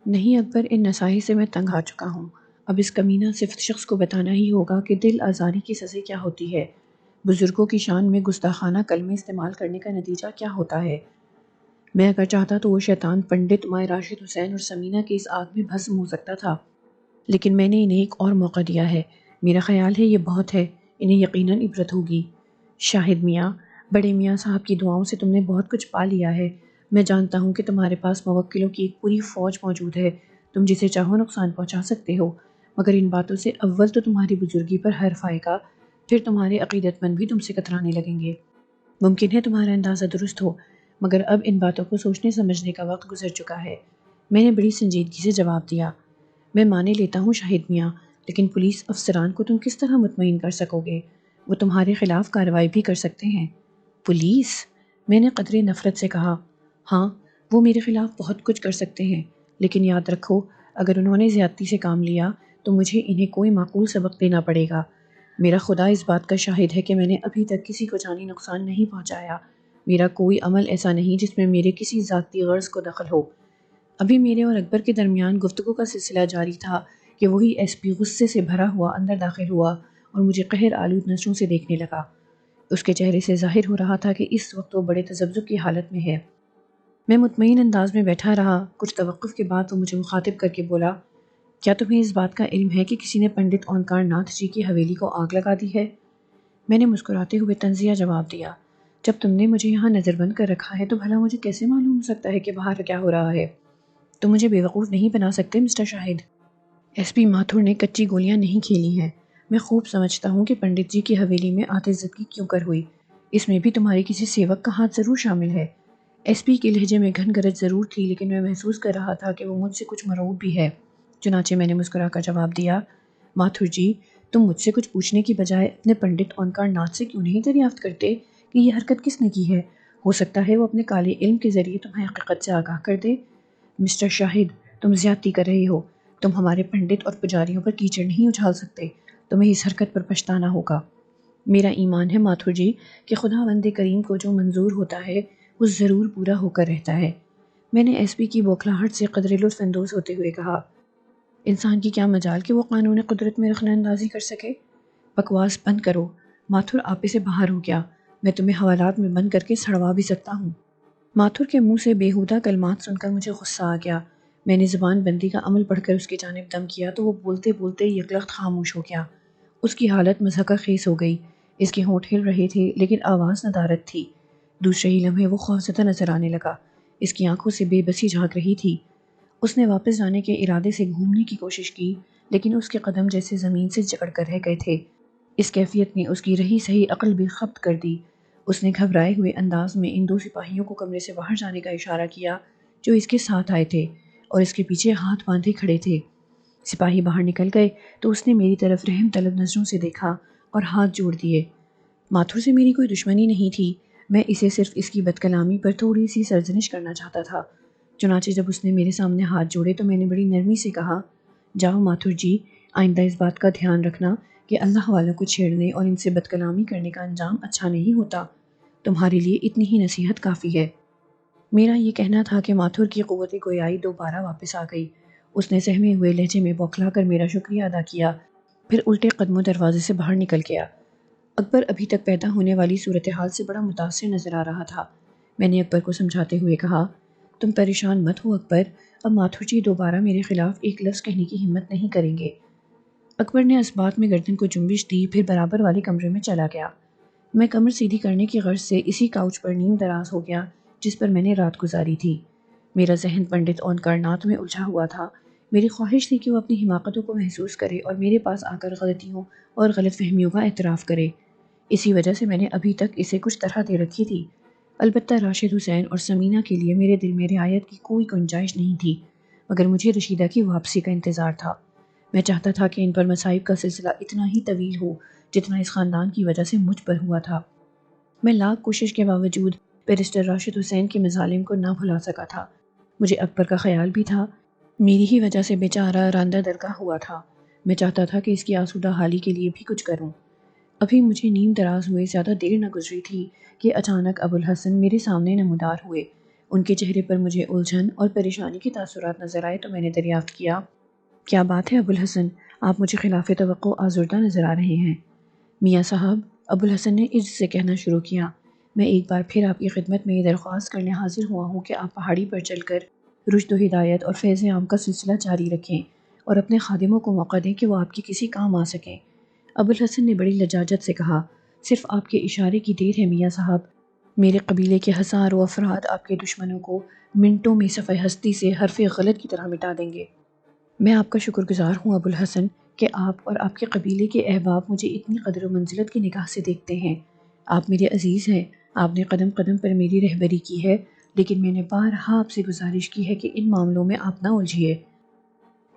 نہیں اکبر، ان نصائح سے میں تنگ آ چکا ہوں۔ اب اس کمینہ صفت شخص کو بتانا ہی ہوگا کہ دل آزاری کی سزا کیا ہوتی ہے، بزرگوں کی شان میں گستاخانہ کلمے استعمال کرنے کا نتیجہ کیا ہوتا ہے۔ میں اگر چاہتا تو وہ شیطان پنڈت مائے راشد حسین اور سمینہ کی اس آگ میں بھسم ہو سکتا تھا، لیکن میں نے انہیں ایک اور موقع دیا ہے۔ میرا خیال ہے یہ بہت ہے، انہیں یقیناً عبرت ہوگی۔ شاہد میاں، بڑے میاں صاحب کی دعاؤں سے تم نے بہت کچھ پا لیا ہے۔ میں جانتا ہوں کہ تمہارے پاس موکلوں کی ایک پوری فوج موجود ہے، تم جسے چاہو نقصان پہنچا سکتے ہو، مگر ان باتوں سے اول تو تمہاری بزرگی پر حرف آئے گا، پھر تمہارے عقیدت مند بھی تم سے کترانے لگیں گے۔ ممکن ہے تمہارا اندازہ درست ہو، مگر اب ان باتوں کو سوچنے سمجھنے کا وقت گزر چکا ہے۔ میں نے بڑی سنجیدگی سے جواب دیا۔ میں مانے لیتا ہوں شاہد میاں، لیکن پولیس افسران کو تم کس طرح مطمئن کر سکو گے؟ وہ تمہارے خلاف کارروائی بھی کر سکتے ہیں۔ پولیس؟ میں نے قدرے نفرت سے کہا۔ ہاں، وہ میرے خلاف بہت کچھ کر سکتے ہیں، لیکن یاد رکھو، اگر انہوں نے زیادتی سے کام لیا تو مجھے انہیں کوئی معقول سبق دینا پڑے گا۔ میرا خدا اس بات کا شاہد ہے کہ میں نے ابھی تک کسی کو جانی نقصان نہیں پہنچایا۔ میرا کوئی عمل ایسا نہیں جس میں میرے کسی ذاتی غرض کو دخل ہو۔ ابھی میرے اور اکبر کے درمیان گفتگو کا سلسلہ جاری تھا کہ وہی ایس پی غصے سے بھرا ہوا اندر داخل ہوا اور مجھے قہر آلود نظروں سے دیکھنے لگا۔ اس کے چہرے سے ظاہر ہو رہا تھا کہ اس وقت وہ بڑے تذبذب کی حالت میں ہے۔ میں مطمئن انداز میں بیٹھا رہا۔ کچھ توقف کے بعد وہ مجھے مخاطب کر کے بولا، کیا تمہیں اس بات کا علم ہے کہ کسی نے پنڈت اونکار ناتھ جی کی حویلی کو آگ لگا دی ہے؟ میں نے مسکراتے ہوئے طنزیہ جواب دیا، جب تم نے مجھے یہاں نظر بند کر رکھا ہے تو بھلا مجھے کیسے معلوم ہو سکتا ہے کہ باہر کیا ہو رہا ہے؟ تم مجھے بیوقوف نہیں بنا سکتے مسٹر شاہد۔ ایس پی ماتھور نے کچی گولیاں نہیں کھیلی ہیں۔ میں خوب سمجھتا ہوں کہ پنڈت جی کی حویلی میں آتشزدگی کیوں کر ہوئی۔ اس میں بھی تمہاری کسی سیوک کا ہاتھ ضرور شامل ہے۔ ایس پی کے لہجے میں گھن گرج ضرور تھی، لیکن میں محسوس کر رہا تھا کہ وہ مجھ سے کچھ مرعوب بھی ہے۔ چنانچہ میں نے مسکرا کر جواب دیا، ماتھور جی، تم مجھ سے کچھ پوچھنے کی بجائے اپنے پنڈت اونکار ناتھ سے کیوں نہیں دریافت کرتے کہ یہ حرکت کس نے کی ہے؟ ہو سکتا ہے وہ اپنے کالے علم کے ذریعے تمہیں حقیقت سے آگاہ کر دے۔ مسٹر شاہد، تم زیادتی کر رہے ہو۔ تم ہمارے پنڈت اور پجاریوں پر کیچڑ نہیں اچھال سکتے۔ تمہیں اس حرکت پر پچھتانا ہوگا۔ میرا ایمان ہے ماتھور جی کہ خداوند کریم کو جو منظور ہوتا ہے وہ ضرور پورا ہو کر رہتا ہے۔ میں نے ایس پی کی بوکھلاہٹ سے قدرے لطف اندوز ہوتے ہوئے کہا، انسان کی کیا مجال کہ وہ قانون قدرت میں رخنہ اندازی کر سکے؟ بکواس بند کرو۔ ماتھور آپے سے باہر ہو گیا۔ میں تمہیں حوالات میں بند کر کے سڑوا بھی سکتا ہوں۔ ماتھور کے منہ سے بیہودہ کلمات سن کر مجھے غصہ آ گیا۔ میں نے زبان بندی کا عمل پڑھ کر اس کی جانب دم کیا تو وہ بولتے بولتے یکلخت خاموش ہو گیا۔ اس کی حالت مضحکہ خیز ہو گئی۔ اس کے ہونٹ ہل رہے تھے لیکن آواز ندارت تھی۔ دوسرے ہی لمحے وہ خوفزدہ نظر آنے لگا۔ اس کی آنکھوں سے بے بسی جھانک رہی تھی۔ اس نے واپس جانے کے ارادے سے گھومنے کی کوشش کی، لیکن اس کے قدم جیسے زمین سے جکڑ کر رہ گئے تھے۔ اس کیفیت نے اس کی رہی سہی عقل بھی خبت کر دی۔ اس نے گھبرائے ہوئے انداز میں ان دو سپاہیوں کو کمرے سے باہر جانے کا اشارہ کیا جو اس کے ساتھ آئے تھے اور اس کے پیچھے ہاتھ باندھے کھڑے تھے۔ سپاہی باہر نکل گئے تو اس نے میری طرف رحم طلب نظروں سے دیکھا اور ہاتھ جوڑ دیے۔ ماتھور سے میری کوئی دشمنی نہیں تھی، میں اسے صرف اس کی بد کلامی پر تھوڑی سی سرزنش کرنا چاہتا تھا۔ چنانچہ جب اس نے میرے سامنے ہاتھ جوڑے تو میں نے بڑی نرمی سے کہا، جاؤ ماتھور جی، آئندہ اس بات کا دھیان رکھنا کہ اللہ والوں کو چھیڑنے اور ان سے بد کلامی کرنے کا انجام اچھا نہیں ہوتا۔ تمہارے لیے اتنی ہی نصیحت کافی ہے۔ میرا یہ کہنا تھا کہ ماتھور کی قوت گویائی دوبارہ واپس آ گئی۔ اس نے سہمے ہوئے لہجے میں بوکھلا کر میرا شکریہ ادا کیا، پھر الٹے قدموں دروازے سے باہر نکل گیا۔ اکبر ابھی تک پیدا ہونے والی صورتحال سے بڑا متاثر نظر آ رہا تھا۔ میں نے اکبر کو سمجھاتے ہوئے کہا، تم پریشان مت ہو اکبر، اب ماتھور جی دوبارہ میرے خلاف ایک لفظ کہنے کی ہمت نہیں کریں گے۔ اکبر نے اس بات میں گردن کو جنبش دی، پھر برابر والے کمرے میں چلا گیا۔ میں کمر سیدھی کرنے کی غرض سے اسی کاؤچ پر نیم دراز ہو گیا جس پر میں نے رات گزاری تھی۔ میرا ذہن پنڈت اونکار ناتھ میں الجھا ہوا تھا۔ میری خواہش تھی کہ وہ اپنی حماقتوں کو محسوس کرے اور میرے پاس آ کر غلطیوں اور غلط فہمیوں کا اعتراف کرے۔ اسی وجہ سے میں نے ابھی تک اسے کچھ طرح دے رکھی تھی۔ البتہ راشد حسین اور سمینہ کے لیے میرے دل میں رعایت کی کوئی گنجائش نہیں تھی، مگر مجھے رشیدہ کی واپسی کا انتظار تھا۔ میں چاہتا تھا کہ ان پر مصائب کا سلسلہ اتنا ہی طویل ہو جتنا اس خاندان کی وجہ سے مجھ پر ہوا تھا۔ میں لاکھ کوشش کے باوجود بیرسٹر راشد حسین کے مظالم کو نہ بھلا سکا تھا۔ مجھے اکبر کا خیال بھی تھا، میری ہی وجہ سے بیچارہ راندہ درگاہ ہوا تھا۔ میں چاہتا تھا کہ اس کی آسودہ حالی کے لیے بھی کچھ کروں۔ ابھی مجھے نیم دراز ہوئے زیادہ دیر نہ گزری تھی کہ اچانک ابوالحسن میرے سامنے نمودار ہوئے۔ ان کے چہرے پر مجھے الجھن اور پریشانی کے تاثرات نظر آئے تو میں نے دریافت کیا، کیا بات ہے ابوالحسن، آپ مجھے خلاف توقع آزردہ نظر آ رہے ہیں؟ میاں صاحب، ابوالحسن نے عجز سے کہنا شروع کیا، میں ایک بار پھر آپ کی خدمت میں یہ درخواست کرنے حاضر ہوا ہوں کہ آپ پہاڑی پر چل کر رشد و ہدایت اور فیض عام کا سلسلہ جاری رکھیں اور اپنے خادموں کو موقع دیں کہ وہ آپ کے کسی کام آ سکیں۔ ابوالحسن نے بڑی لجاجت سے کہا، صرف آپ کے اشارے کی دیر ہے میاں صاحب، میرے قبیلے کے ہزاروں افراد آپ کے دشمنوں کو منٹوں میں صفحہ ہستی سے حرف غلط کی طرح مٹا دیں گے۔ میں آپ کا شکر گزار ہوں ابوالحسن کہ آپ اور آپ کے قبیلے کے احباب مجھے اتنی قدر و منزلت کی نگاہ سے دیکھتے ہیں۔ آپ میرے عزیز ہیں، آپ نے قدم قدم پر میری رہبری کی ہے، لیکن میں نے بارہا آپ سے گزارش کی ہے کہ ان معاملوں میں آپ نہ الجھیے۔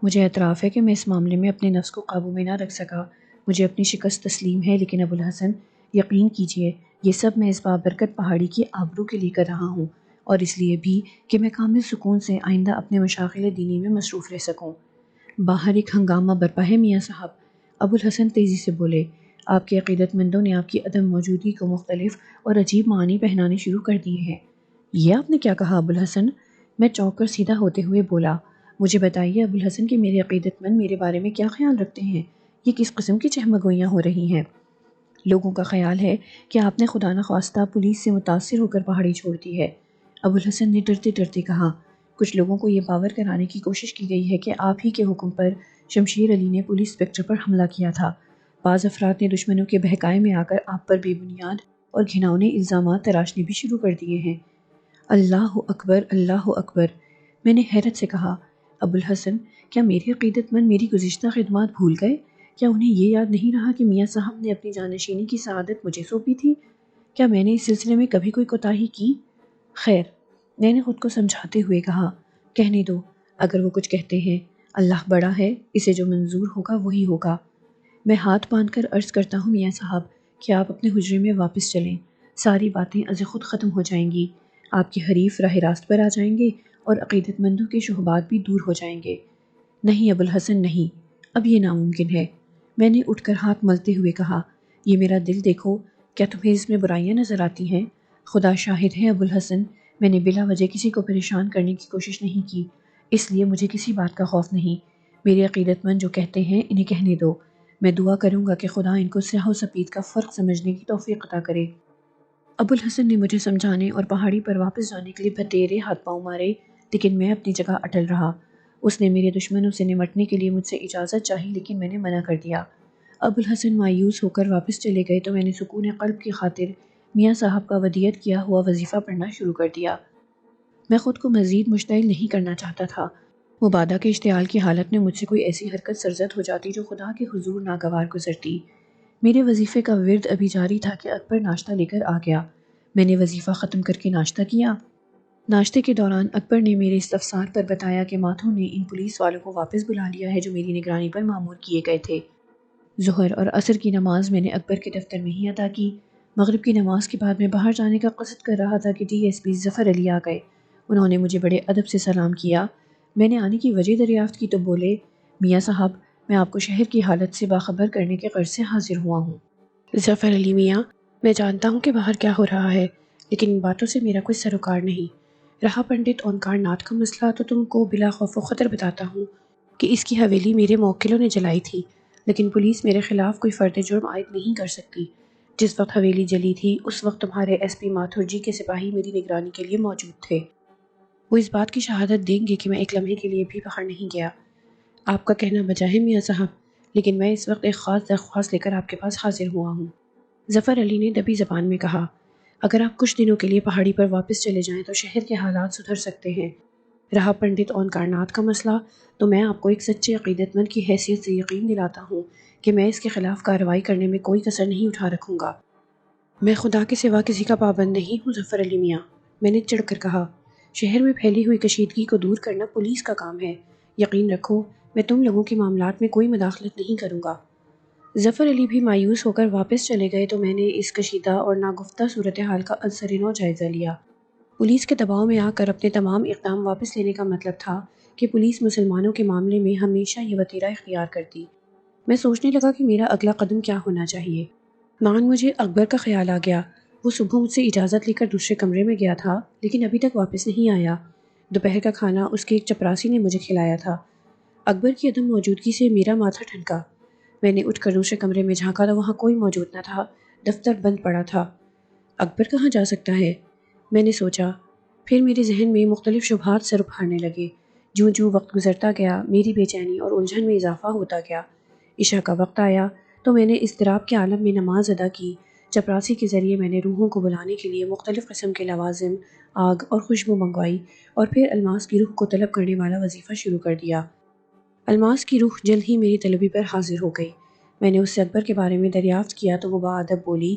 مجھے اعتراف ہے کہ میں اس معاملے میں اپنے نفس کو قابو میں نہ رکھ سکا، مجھے اپنی شکست تسلیم ہے، لیکن ابوالحسن یقین کیجئے یہ سب میں اس بابرکت پہاڑی کی آبرو کے لیے کر رہا ہوں، اور اس لیے بھی کہ میں کامل سکون سے آئندہ اپنے مشاغل دینی میں مصروف رہ سکوں۔ باہر ایک ہنگامہ برپا ہے میاں صاحب، ابوالحسن تیزی سے بولے، آپ کے عقیدت مندوں نے آپ کی عدم موجودگی کو مختلف اور عجیب معنی پہنانے شروع کر دیے ہیں۔ یہ آپ نے کیا کہا ابوالحسن؟ میں چونک کر سیدھا ہوتے ہوئے بولا، مجھے بتائیے ابوالحسن کہ میرے عقیدت مند میرے بارے میں کیا خیال رکھتے ہیں؟ یہ کس قسم کی چہمگوئیاں ہو رہی ہیں؟ لوگوں کا خیال ہے کہ آپ نے خدا نخواستہ پولیس سے متاثر ہو کر پہاڑی چھوڑ دی ہے۔ ابوالحسن نے ڈرتے ڈرتے کہا، کچھ لوگوں کو یہ باور کرانے کی کوشش کی گئی ہے کہ آپ ہی کے حکم پر شمشیر علی نے پولیس انسپکٹر پر حملہ کیا تھا۔ بعض افراد نے دشمنوں کے بہکائے میں آ کر آپ پر بے بنیاد اور گھناؤنے الزامات تراشنے بھی شروع کر دیے ہیں۔ اللہ اکبر، اللہ اکبر، میں نے حیرت سے کہا، ابوالحسن کیا میرے عقیدت مند میری گزشتہ خدمات بھول گئے؟ کیا انہیں یہ یاد نہیں رہا کہ میاں صاحب نے اپنی جانشینی کی سعادت مجھے سونپی تھی؟ کیا میں نے اس سلسلے میں کبھی کوئی کوتاہی کی؟ خیر، میں نے خود کو سمجھاتے ہوئے کہا، کہنے دو، اگر وہ کچھ کہتے ہیں، اللہ بڑا ہے، اسے جو منظور ہوگا وہی ہوگا۔ میں ہاتھ باندھ کر عرض کرتا ہوں میاں صاحب کہ آپ اپنے حجرے میں واپس چلیں، ساری باتیں از خود ختم ہو جائیں گی، آپ کے حریف راہ راست پر آ جائیں گے اور عقیدت مندوں کے شبہات بھی دور ہو جائیں گے۔ نہیں ابوالحسن نہیں، اب یہ ناممکن ہے، میں نے اٹھ کر ہاتھ ملتے ہوئے کہا، یہ میرا دل دیکھو، کیا تمہیں اس میں برائیاں نظر آتی ہیں؟ خدا شاہد ہے ابوالحسن، میں نے بلا وجہ کسی کو پریشان کرنے کی کوشش نہیں کی، اس لیے مجھے کسی بات کا خوف نہیں۔ میرے عقیدت مند جو کہتے ہیں انہیں کہنے دو، میں دعا کروں گا کہ خدا ان کو سیاہ و سفید کا فرق سمجھنے کی توفیق عطا کرے۔ ابوالحسن نے مجھے سمجھانے اور پہاڑی پر واپس جانے کے لیے بھتیرے ہاتھ پاؤں مارے، لیکن میں اپنی جگہ اٹل رہا۔ اس نے میرے دشمنوں سے نمٹنے کے لیے مجھ سے اجازت چاہی، لیکن میں نے منع کر دیا۔ ابوالحسن مایوس ہو کر واپس چلے گئے تو میں نے سکون قلب کی خاطر میاں صاحب کا ودیعت کیا ہوا وظیفہ پڑھنا شروع کر دیا۔ میں خود کو مزید مشتعل نہیں کرنا چاہتا تھا، مبادا کے اشتعال کی حالت میں مجھ سے کوئی ایسی حرکت سرزد ہو جاتی جو خدا کے حضور ناگوار گزرتی۔ میرے وظیفے کا ورد ابھی جاری تھا کہ اکبر ناشتہ لے کر آ گیا۔ میں نے وظیفہ ختم کر کے ناشتہ کیا۔ ناشتے کے دوران اکبر نے میرے استفسار پر بتایا کہ ماتھو نے ان پولیس والوں کو واپس بلا لیا ہے جو میری نگرانی پر مامور کیے گئے تھے۔ ظہر اور عصر کی نماز میں نے اکبر کے دفتر میں ہی ادا کی۔ مغرب کی نماز کے بعد میں باہر جانے کا قصد کر رہا تھا کہ ڈی ایس پی ظفر علی آ گئے۔ انہوں نے مجھے بڑے ادب سے سلام کیا۔ میں نے آنے کی وجہ دریافت کی تو بولے، میاں صاحب میں آپ کو شہر کی حالت سے باخبر کرنے کے غرض سے حاضر ہوا ہوں۔ ظفر علی میاں، میں جانتا ہوں کہ باہر کیا ہو رہا ہے، لیکن ان باتوں سے میرا کوئی سروکار نہیں۔ رہا پنڈت اونکار ناتھ کا مسئلہ تو تم کو بلا خوف و خطر بتاتا ہوں کہ اس کی حویلی میرے موکلوں نے جلائی تھی، لیکن پولیس میرے خلاف کوئی فرد جرم عائد نہیں کر سکتی۔ جس وقت حویلی جلی تھی اس وقت تمہارے ایس پی ماتھر جی کے سپاہی میری نگرانی کے لیے موجود تھے۔ وہ اس بات کی شہادت دیں گے کہ میں ایک لمحے کے لیے بھی باہر نہیں گیا۔ آپ کا کہنا بجا ہے میاں صاحب، لیکن میں اس وقت ایک خاص درخواست لے کر آپ کے پاس حاضر ہوا ہوں۔ ظفر علی نے دبی زبان میں کہا، اگر آپ کچھ دنوں کے لیے پہاڑی پر واپس چلے جائیں تو شہر کے حالات سدھر سکتے ہیں۔ رہا پنڈت اونکار ناتھ کا مسئلہ تو میں آپ کو ایک سچے عقیدت مند کی حیثیت سے یقین دلاتا ہوں کہ میں اس کے خلاف کارروائی کرنے میں کوئی کسر نہیں اٹھا رکھوں گا۔ میں خدا کے سوا کسی کا پابند نہیں ہوں ظفر علی میاں، میں نے چڑھ کر کہا۔ شہر میں پھیلی ہوئی کشیدگی کو دور کرنا پولیس کا کام ہے، یقین رکھو میں تم لوگوں کے معاملات میں کوئی مداخلت نہیں کروں گا۔ ظفر علی بھی مایوس ہو کر واپس چلے گئے تو میں نے اس کشیدہ اور ناگفتہ صورتحال کا ازسرنو جائزہ لیا۔ پولیس کے دباؤ میں آ کر اپنے تمام اقدام واپس لینے کا مطلب تھا کہ پولیس مسلمانوں کے معاملے میں ہمیشہ یہ وتیرہ اختیار کرتی۔ میں سوچنے لگا کہ میرا اگلا قدم کیا ہونا چاہیے۔ مجھے اکبر کا خیال آ گیا۔ وہ صبح مجھ سے اجازت لے کر دوسرے کمرے میں گیا تھا لیکن ابھی تک واپس نہیں آیا۔ دوپہر کا کھانا اس کے ایک چپراسی نے مجھے کھلایا تھا۔ اکبر کی عدم موجودگی سے میرا ماتھا ٹھنکا۔ میں نے اٹھ کر دوسرے کمرے میں جھانکا تو وہاں کوئی موجود نہ تھا، دفتر بند پڑا تھا۔ اکبر کہاں جا سکتا ہے؟ میں نے سوچا۔ پھر میرے ذہن میں مختلف شبہات سر اکھاڑنے لگے۔ جوں جوں وقت گزرتا گیا میری بے چینی اور الجھن میں اضافہ ہوتا گیا۔ عشاء کا وقت آیا تو میں نے اضطراب کے عالم میں نماز ادا کی۔ چپراسی کے ذریعے میں نے روحوں کو بلانے کے لیے مختلف قسم کے لوازم، آگ اور خوشبو منگوائی اور پھر الماس کی روح کو طلب کرنے والا وظیفہ شروع کر دیا۔ الماس کی روح جلد ہی میری طلبی پر حاضر ہو گئی۔ میں نے اس سے اکبر کے بارے میں دریافت کیا تو وہ باادب بولی،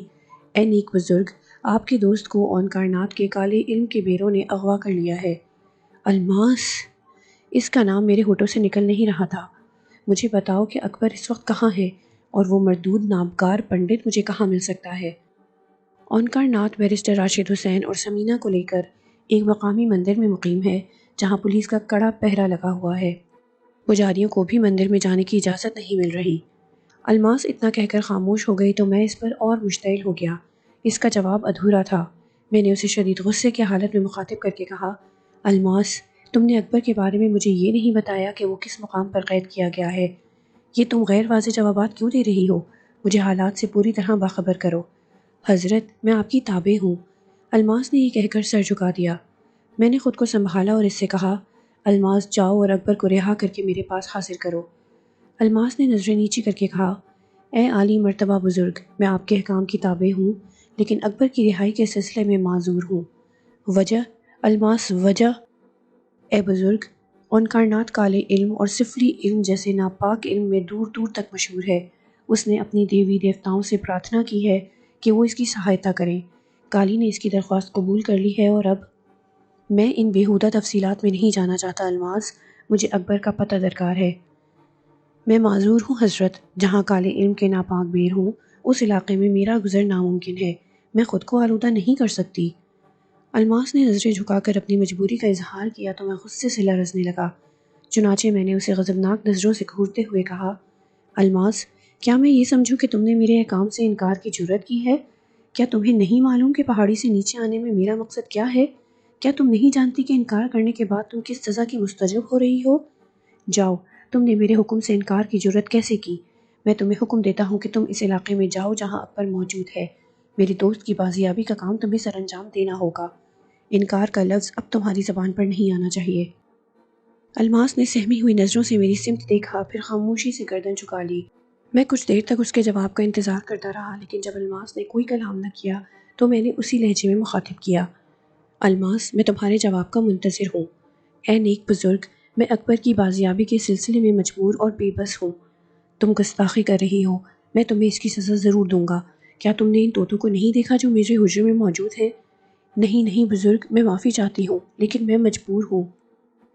اے نیک بزرگ، آپ کے دوست کو اون کائنات کے کالے علم کے بیروں نے اغوا کر لیا ہے۔ الماس! اس کا نام میرے ہونٹوں سے نکل نہیں رہا تھا۔ مجھے بتاؤ کہ اکبر اس وقت کہاں ہے اور وہ مردود نابکار پنڈت مجھے کہاں مل سکتا ہے؟ اون کائنات بیرسٹر راشد حسین اور سمینہ کو لے کر ایک مقامی مندر میں مقیم ہے جہاں پولیس کا کڑا پہرا لگا ہوا ہے۔ پجاریوں کو بھی مندر میں جانے کی اجازت نہیں مل رہی۔ الماس اتنا کہہ کر خاموش ہو گئی تو میں اس پر اور مشتعل ہو گیا۔ اس کا جواب ادھورا تھا۔ میں نے اسے شدید غصے کی حالت میں مخاطب کر کے کہا، الماس، تم نے اکبر کے بارے میں مجھے یہ نہیں بتایا کہ وہ کس مقام پر قید کیا گیا ہے۔ یہ تم غیر واضح جوابات کیوں دے رہی ہو؟ مجھے حالات سے پوری طرح باخبر کرو۔ حضرت، میں آپ کی تابع ہوں۔ الماس نے یہ کہہ کر سر جھکا دیا۔ میں نے خود کو سنبھالا اور اس سے کہا، الماس، جاؤ اور اکبر کو رہا کر کے میرے پاس حاضر کرو۔ الماس نے نظریں نیچی کر کے کہا، اے عالی مرتبہ بزرگ، میں آپ کے احکام کی تابع ہوں لیکن اکبر کی رہائی کے سلسلے میں معذور ہوں۔ وجہ؟ الماس، وجہ؟ اے بزرگ، اون کائنات کالے علم اور سفلی علم جیسے ناپاک علم میں دور دور تک مشہور ہے۔ اس نے اپنی دیوی دیوتاؤں سے پرارتھنا کی ہے کہ وہ اس کی سہایتا کریں۔ کالی نے اس کی درخواست قبول کر لی ہے اور اب میں ان بیہودہ تفصیلات میں نہیں جانا چاہتا الماس، مجھے اکبر کا پتہ درکار ہے۔ میں معذور ہوں حضرت، جہاں کالے علم کے ناپاک بیر ہوں اس علاقے میں میرا گزر ناممکن ہے، میں خود کو آلودہ نہیں کر سکتی۔ الماس نے نظریں جھکا کر اپنی مجبوری کا اظہار کیا تو میں غصے سے لرزنے لگا۔ چنانچہ میں نے اسے غضبناک نظروں سے گھورتے ہوئے کہا، الماس، کیا میں یہ سمجھوں کہ تم نے میرے احکام سے انکار کی جرات کی ہے؟ کیا تمہیں نہیں معلوم کہ پہاڑی سے نیچے آنے میں میرا مقصد کیا ہے؟ کیا تم نہیں جانتی کہ انکار کرنے کے بعد تم کس سزا کی مستجب ہو رہی ہو؟ جاؤ، تم نے میرے حکم سے انکار کی جرات کیسے کی؟ میں تمہیں حکم دیتا ہوں کہ تم اس علاقے میں جاؤ جہاں اکبر موجود ہے۔ میرے دوست کی بازیابی کا کام تمہیں سر انجام دینا ہوگا۔ انکار کا لفظ اب تمہاری زبان پر نہیں آنا چاہیے۔ الماس نے سہمی ہوئی نظروں سے میری سمت دیکھا، پھر خاموشی سے گردن جھکا لی۔ میں کچھ دیر تک اس کے جواب کا انتظار کرتا رہا لیکن جب الماس نے کوئی کلام نہ کیا تو میں نے اسی لہجے میں مخاطب کیا، الماس، میں تمہارے جواب کا منتظر ہوں۔ اے نیک بزرگ، میں اکبر کی بازیابی کے سلسلے میں مجبور اور بے بس ہوں۔ تم گستاخی کر رہی ہو، میں تمہیں اس کی سزا ضرور دوں گا۔ کیا تم نے ان طوطوں کو نہیں دیکھا جو میرے حجرے میں موجود ہیں؟ نہیں نہیں بزرگ، میں معافی چاہتی ہوں لیکن میں مجبور ہوں۔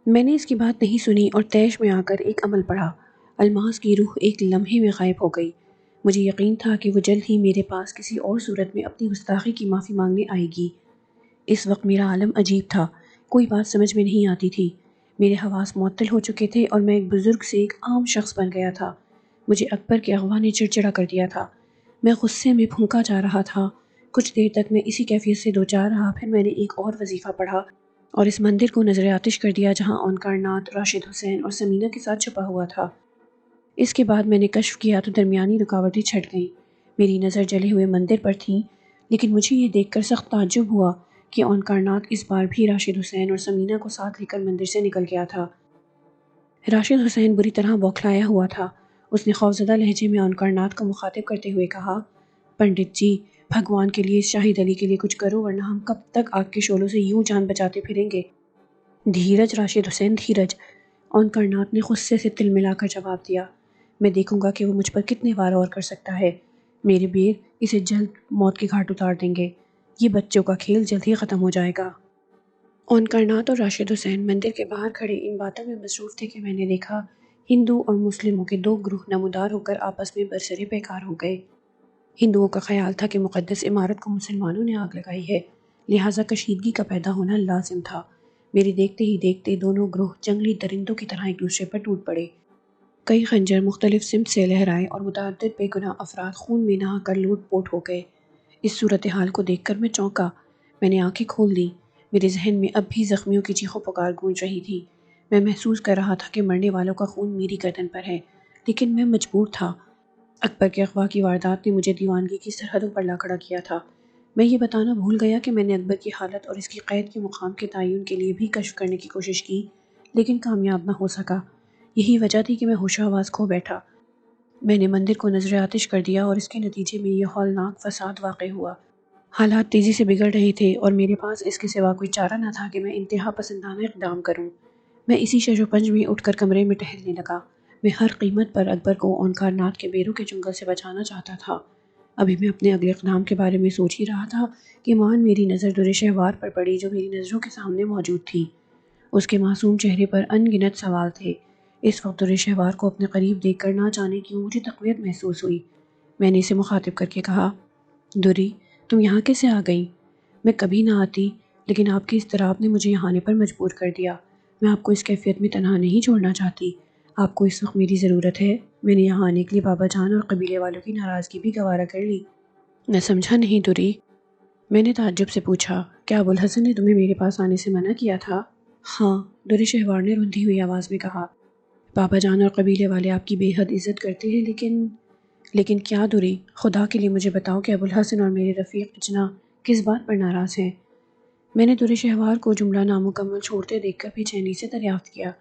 میں نے اس کی بات نہیں سنی اور طیش میں آ کر ایک عمل پڑھا۔ الماس کی روح ایک لمحے میں غائب ہو گئی۔ مجھے یقین تھا کہ وہ جلد ہی میرے پاس کسی اور صورت میں اپنی گستاخی کی معافی مانگنے آئے گی۔ اس وقت میرا عالم عجیب تھا، کوئی بات سمجھ میں نہیں آتی تھی۔ میرے حواس معطل ہو چکے تھے اور میں ایک بزرگ سے ایک عام شخص بن گیا تھا۔ مجھے اکبر کے اغوا نے چڑچڑا کر دیا تھا۔ میں غصے میں پھونکا جا رہا تھا۔ کچھ دیر تک میں اسی کیفیت سے دوچار رہا، پھر میں نے ایک اور وظیفہ پڑھا اور اس مندر کو نظر آتش کر دیا جہاں اون کائنات راشد حسین اور سمینہ کے ساتھ چھپا ہوا تھا۔ اس کے بعد میں نے کشف کیا تو درمیانی رکاوٹیں چھٹ گئیں۔ میری نظر جلے ہوئے مندر پر تھی لیکن مجھے یہ دیکھ کر سخت تعجب ہوا کہ اون کائنات اس بار بھی راشد حسین اور سمینہ کو ساتھ لے کر مندر سے نکل گیا تھا۔ راشد حسین بری طرح بوکھلایا ہوا تھا۔ اس نے خوفزدہ لہجے میں اون کائنات کو مخاطب کرتے ہوئے کہا، پنڈت جی، بھگوان کے لیے، شاہد علی کے لیے کچھ کرو ورنہ ہم کب تک آگ کے شعلوں سے یوں جان بچاتے پھریں گے۔ دھیرج راشد حسین، دھیرج، اون کائنات نے غصے سے تل ملا کر جواب دیا۔ میں دیکھوں گا کہ وہ مجھ پر کتنے وار اور کر سکتا ہے۔ میرے بیر اسے جلد موت کے گھاٹ اتار دیں گے۔ یہ بچوں کا کھیل جلد ہی ختم ہو جائے گا۔ اون کائنات اور راشد حسین مندر کے باہر کھڑے ان باتوں میں مصروف تھے کہ میں نے دیکھا ہندو اور مسلموں کے دو گروہ نمودار ہو کر آپس میں برسر پیکار ہو گئے۔ ہندوؤں کا خیال تھا کہ مقدس عمارت کو مسلمانوں نے آگ لگائی ہے، لہٰذا کشیدگی کا پیدا ہونا لازم تھا۔ میرے دیکھتے ہی دیکھتے دونوں گروہ جنگلی درندوں کی طرح ایک دوسرے پر ٹوٹ پڑے۔ کئی خنجر مختلف سمت سے لہرائے اور متعدد بے گناہ افراد خون میں نہا کر لوٹ پوٹ ہو گئے۔ اس صورتحال کو دیکھ کر میں چونکا۔ میں نے آنکھیں کھول دیں۔ میرے ذہن میں اب بھی زخمیوں کی چیخ و پکار گونج رہی تھی۔ میں محسوس کر رہا تھا کہ مرنے والوں کا خون میری گردن پر ہے، لیکن میں مجبور تھا۔ اکبر کے اغوا کی واردات نے مجھے دیوانگی کی سرحدوں پر لا کھڑا کیا تھا۔ میں یہ بتانا بھول گیا کہ میں نے اکبر کی حالت اور اس کی قید کے مقام کے تعین کے لیے بھی کشف کرنے کی کوشش کی، لیکن کامیاب نہ ہو سکا۔ یہی وجہ تھی کہ میں ہوش و حواس کھو بیٹھا۔ میں نے مندر کو نظر آتش کر دیا اور اس کے نتیجے میں یہ ہولناک فساد واقع ہوا۔ حالات تیزی سے بگڑ رہے تھے اور میرے پاس اس کے سوا کوئی چارہ نہ تھا کہ میں انتہا پسندانہ اقدام کروں۔ میں اسی شش و پنج میں اٹھ کر کمرے میں ٹہلنے لگا۔ میں ہر قیمت پر اکبر کو اونکارناتھ کے بیروں کے جنگل سے بچانا چاہتا تھا۔ ابھی میں اپنے اگلے اقدام کے بارے میں سوچ ہی رہا تھا کہ مان میری نظر در شہوار پر پڑی جو میری نظروں کے سامنے موجود تھی۔ اس کے معصوم چہرے پر ان گنت سوال تھے۔ اس وقت در شہوار کو اپنے قریب دیکھ کر نہ جانے کیوں مجھے تقویت محسوس ہوئی۔ میں نے اسے مخاطب کر کے کہا، دری، تم یہاں کیسے آ گئی؟ میں کبھی نہ آتی، لیکن آپ کی اضطراب نے مجھے یہاں آنے پر مجبور کر دیا۔ میں آپ کو اس کیفیت میں تنہا نہیں چھوڑنا چاہتی۔ آپ کو اس وقت میری ضرورت ہے۔ میں نے یہاں آنے کے لیے بابا جان اور قبیلے والوں کی ناراضگی بھی گوارا کر لی۔ نہ سمجھا نہیں دری؟ میں نے تعجب سے پوچھا، کیا ابوالحسن نے تمہیں میرے پاس آنے سے منع کیا تھا؟ ہاں، در شہوار نے رندھی ہوئی آواز میں کہا۔ بابا جان اور قبیلے والے آپ کی بے حد عزت کرتے ہیں، لیکن کیا دری؟ خدا کے لیے مجھے بتاؤ کہ ابوالحسن اور میرے رفیق اجنا کس بات پر ناراض ہیں؟ میں نے در شہوار کو جملہ نامکمل چھوڑتے دیکھ کر بے چینی سے دریافت کیا۔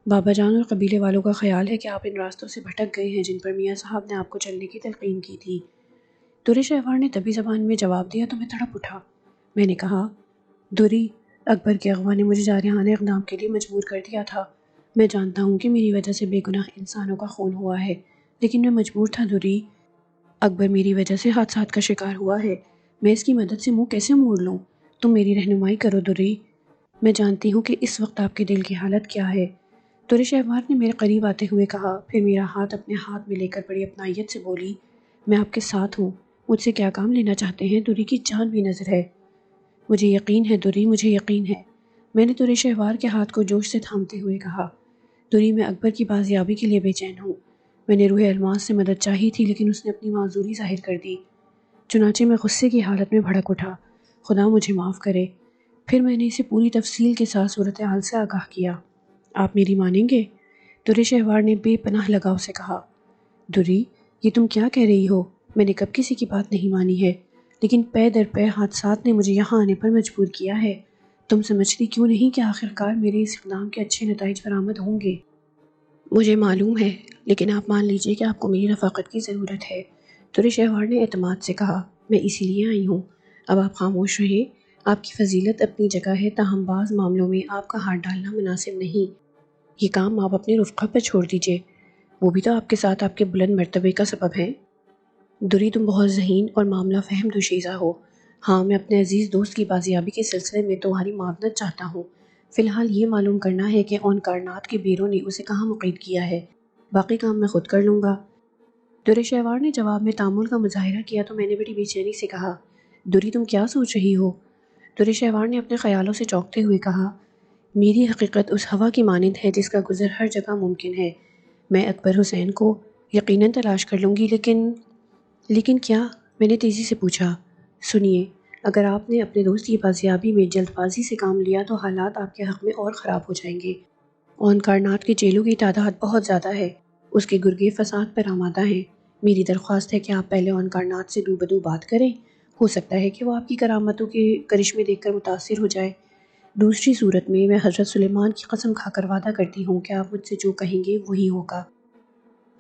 بابا جان اور قبیلے والوں کا خیال ہے کہ آپ ان راستوں سے بھٹک گئے ہیں جن پر میاں صاحب نے آپ کو چلنے کی تلقین کی تھی۔ در شہوار نے طبی زبان میں جواب دیا تو میں تڑپ اٹھا۔ میں نے کہا، دری، اکبر کے اغوا نے مجھے جارحانہ اقدام کے لیے مجبور کر دیا تھا۔ میں جانتا ہوں کہ میری وجہ سے بے گناہ انسانوں کا خون ہوا ہے، لیکن میں مجبور تھا دری۔ اکبر میری وجہ سے حادثات کا شکار ہوا ہے۔ میں اس کی مدد سے منہ کیسے موڑ لوں؟ تم میری رہنمائی کرو دری۔ میں جانتی ہوں کہ اس وقت آپ کے دل کی حالت کیا ہے، در شہوار نے میرے قریب آتے ہوئے کہا، پھر میرا ہاتھ اپنے ہاتھ میں لے کر بڑی اپنائیت سے بولی، میں آپ کے ساتھ ہوں۔ مجھ سے کیا کام لینا چاہتے ہیں؟ دری کی جان بھی نظر ہے۔ مجھے یقین ہے دری، مجھے یقین ہے۔ میں نے در شہوار کے ہاتھ کو جوش سے تھامتے ہوئے کہا، دری، میں اکبر کی بازیابی کے لیے بے چین ہوں۔ میں نے روح الماس سے مدد چاہی تھی، لیکن اس نے اپنی معذوری ظاہر کر دی۔ چنانچہ میں غصے کی حالت میں بھڑک اٹھا، خدا مجھے معاف کرے۔ پھر میں نے اسے پوری تفصیل کے ساتھ صورتحال سے آگاہ کیا۔ آپ میری مانیں گے؟ در شہوار نے بے پناہ لگاؤ سے کہا، دری، یہ تم کیا کہہ رہی ہو؟ میں نے کب کسی کی بات نہیں مانی ہے، لیکن پے در پے حادثات نے مجھے یہاں آنے پر مجبور کیا ہے۔ تم سمجھتی کیوں نہیں کہ آخرکار میرے اس اقدام کے اچھے نتائج برآمد ہوں گے؟ مجھے معلوم ہے، لیکن آپ مان لیجئے کہ آپ کو میری رفاقت کی ضرورت ہے۔ در شہوار نے اعتماد سے کہا، میں اسی لیے آئی ہوں۔ اب آپ خاموش رہیں۔ آپ کی فضیلت اپنی جگہ ہے، تاہم بعض معاملوں میں آپ کا ہاتھ ڈالنا مناسب نہیں۔ یہ کام آپ اپنے رفقا پر چھوڑ دیجئے، وہ بھی تو آپ کے ساتھ آپ کے بلند مرتبے کا سبب ہے۔ دری، تم بہت ذہین اور معاملہ فہم دوشیزہ ہو۔ ہاں، میں اپنے عزیز دوست کی بازیابی کے سلسلے میں تمہاری معاونت چاہتا ہوں۔ فی الحال یہ معلوم کرنا ہے کہ اونکارناتھ کے بیروں نے اسے کہاں مقید کیا ہے۔ باقی کام میں خود کر لوں گا۔ در شہوار نے جواب میں تامل کا مظاہرہ کیا تو میں نے بڑی بے چینی سے کہا، دری، تم کیا سوچ رہی ہو؟ در شہوار نے اپنے خیالوں سے چونکتے ہوئے کہا، میری حقیقت اس ہوا کی مانند ہے جس کا گزر ہر جگہ ممکن ہے۔ میں اکبر حسین کو یقیناً تلاش کر لوں گی، لیکن کیا؟ میں نے تیزی سے پوچھا۔ سنیے، اگر آپ نے اپنے دوست کی بازیابی میں جلد بازی سے کام لیا تو حالات آپ کے حق میں اور خراب ہو جائیں گے۔ اونکارناتھ کے چیلوں کی تعداد بہت زیادہ ہے، اس کے گرگے فساد پر آمادہ ہیں۔ میری درخواست ہے کہ آپ پہلے اونکارناتھ سے روبرو بات کریں، ہو سکتا ہے کہ وہ آپ کی کرامتوں کے کرشمے دیکھ کر متاثر ہو جائے۔ دوسری صورت میں حضرت سلیمان کی قسم کھا کر وعدہ کرتی ہوں کہ آپ مجھ سے جو کہیں گے وہی ہوگا۔